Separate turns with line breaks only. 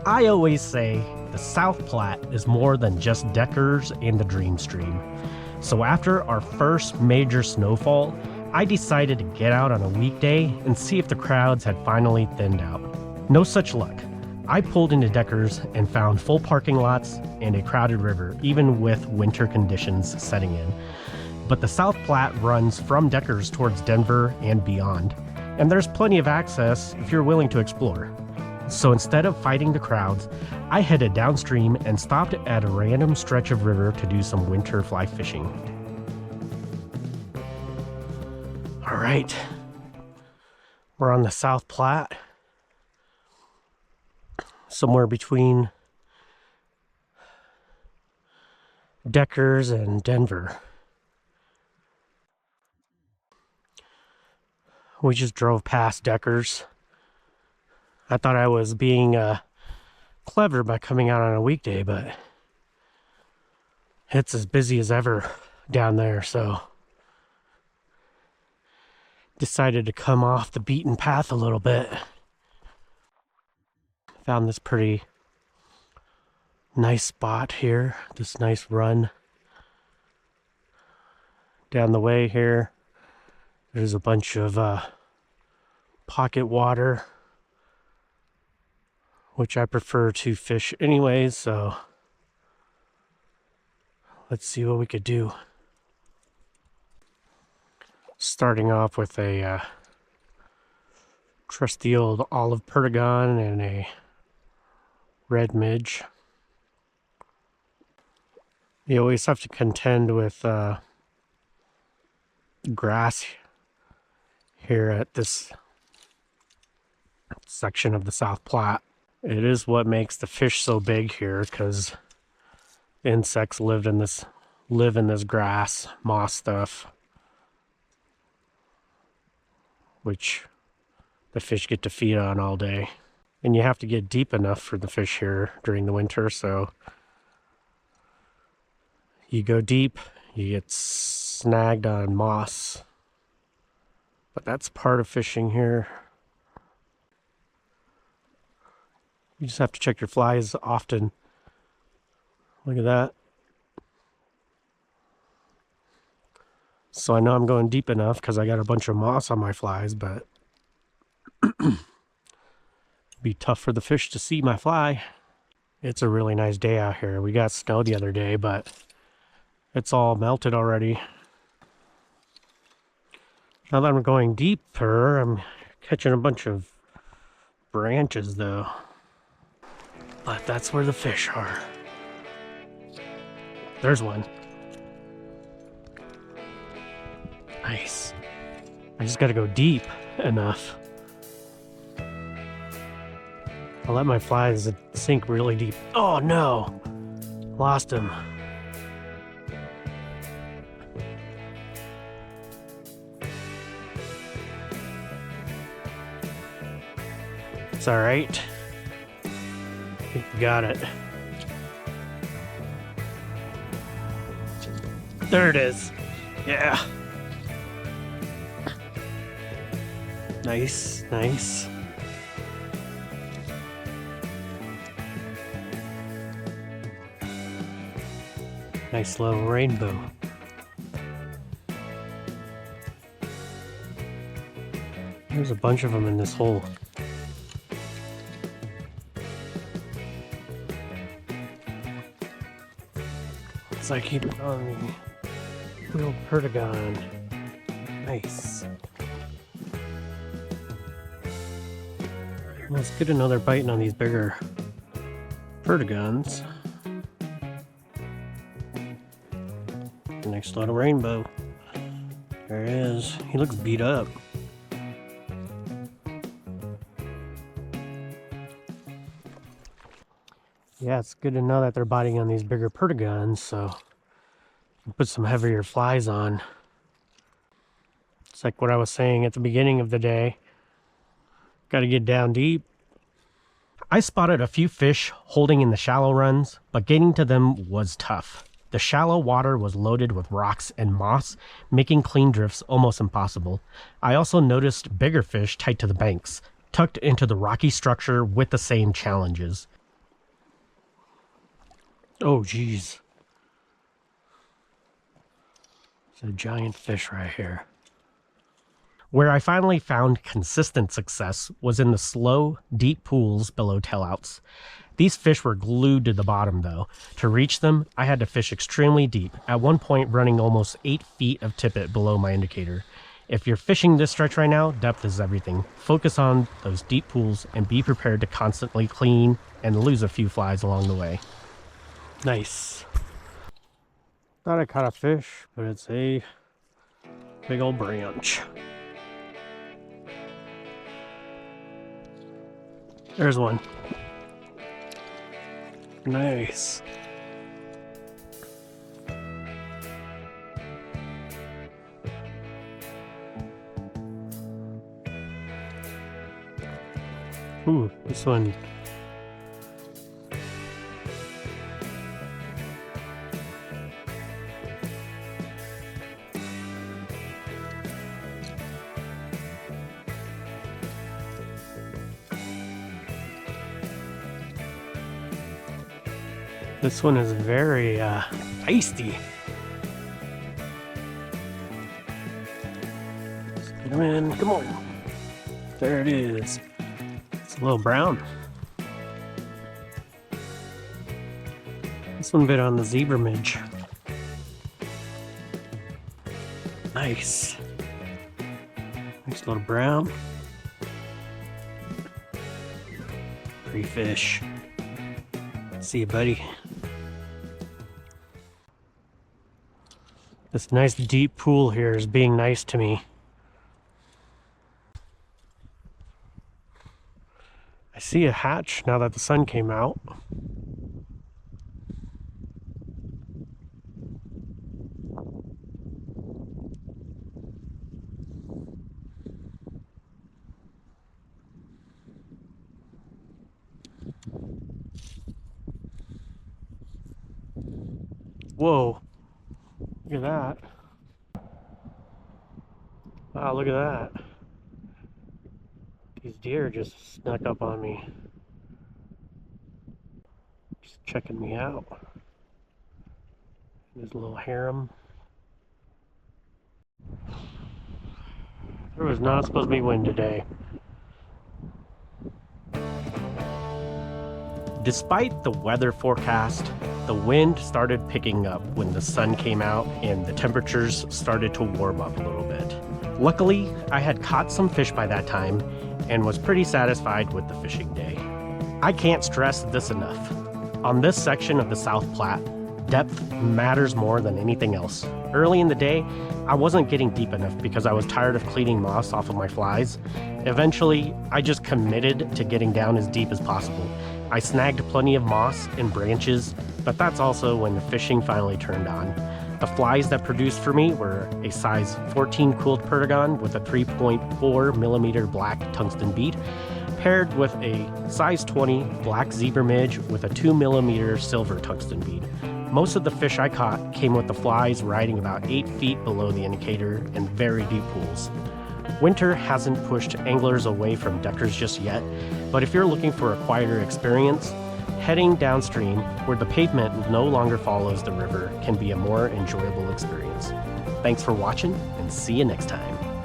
I always say the South Platte is more than just Deckers and the Dream Stream. So after our first major snowfall, I decided to get out on a weekday and see if the crowds had finally thinned out. No such luck. I pulled into Deckers and found full parking lots and a crowded river, even with winter conditions setting in. But the South Platte runs from Deckers towards Denver and beyond, and there's plenty of access if you're willing to explore. So instead of fighting the crowds, I headed downstream and stopped at a random stretch of river to do some winter fly fishing. All right, we're on the South Platte, somewhere between Deckers and Denver. We just drove past Deckers. I thought I was being clever by coming out on a weekday, but it's as busy as ever down there, so decided to come off the beaten path a little bit. Found this pretty nice spot here, this nice run. Down the way here, there's a bunch of pocket water, which I prefer to fish anyways, so let's see what we could do. Starting off with a trusty old olive Perdigon and a red midge. You always have to contend with grass here at this section of the South Platte. It is what makes the fish so big here, because insects live in this grass, moss stuff, which the fish get to feed on all day. And you have to get deep enough for the fish here during the winter, so you go deep, you get snagged on moss. But that's part of fishing here. You just have to check your flies often. Look at that. So I know I'm going deep enough because I got a bunch of moss on my flies, but it'd be tough for the fish to see my fly. It's a really nice day out here. We got snow the other day, but it's all melted already. Now that I'm going deeper, I'm catching a bunch of branches though. But that's where the fish are. There's one. Nice. I just gotta go deep enough. I'll let my flies sink really deep. Oh no! Lost him. It's alright. I think we got it. There it is. Yeah. Nice, nice. Nice little rainbow. There's a bunch of them in this hole. As I keep it on the quilled Perdigon. Nice. Well, it's good to know they're biting on these bigger Perdigons. Nice little rainbow. There it is. He looks beat up. Yeah, it's good to know that they're biting on these bigger Perdigons, so you can put some heavier flies on. It's like what I was saying at the beginning of the day. Got to get down deep. I spotted a few fish holding in the shallow runs, but getting to them was tough. The shallow water was loaded with rocks and moss, making clean drifts almost impossible. I also noticed bigger fish tight to the banks, tucked into the rocky structure with the same challenges. Oh, geez. There's a giant fish right here. Where I finally found consistent success was in the slow, deep pools below tailouts. These fish were glued to the bottom though. To reach them, I had to fish extremely deep, at one point running almost 8 feet of tippet below my indicator. If you're fishing this stretch right now, depth is everything. Focus on those deep pools and be prepared to constantly clean and lose a few flies along the way. Nice. Thought I caught a fish, but it's a big old branch. There's one. Nice. Ooh, this one. This one is very feisty. Let's get him in. Come on. There it is. It's a little brown. This one bit on the Zebra Midge. Nice. Nice little brown. Pretty fish. See you, buddy. This nice deep pool here is being nice to me. I see a hatch now that the sun came out. Whoa. Look at that. Wow, look at that. These deer just snuck up on me. Just checking me out. There's a little harem. There was not supposed to be wind today. Despite the weather forecast, the wind started picking up when the sun came out and the temperatures started to warm up a little bit. Luckily, I had caught some fish by that time and was pretty satisfied with the fishing day. I can't stress this enough. On this section of the South Platte, depth matters more than anything else. Early in the day, I wasn't getting deep enough because I was tired of cleaning moss off of my flies. Eventually, I just committed to getting down as deep as possible. I snagged plenty of moss and branches, but that's also when the fishing finally turned on. The flies that produced for me were a size 14 quilled Perdigon with a 3.4 millimeter black tungsten bead, paired with a size 20 black Zebra Midge with a 2 millimeter silver tungsten bead. Most of the fish I caught came with the flies riding about 8 feet below the indicator in very deep pools. Winter hasn't pushed anglers away from deckers just yet, but if you're looking for a quieter experience, heading downstream where the pavement no longer follows the river can be a more enjoyable experience. Thanks for watching and see you next time.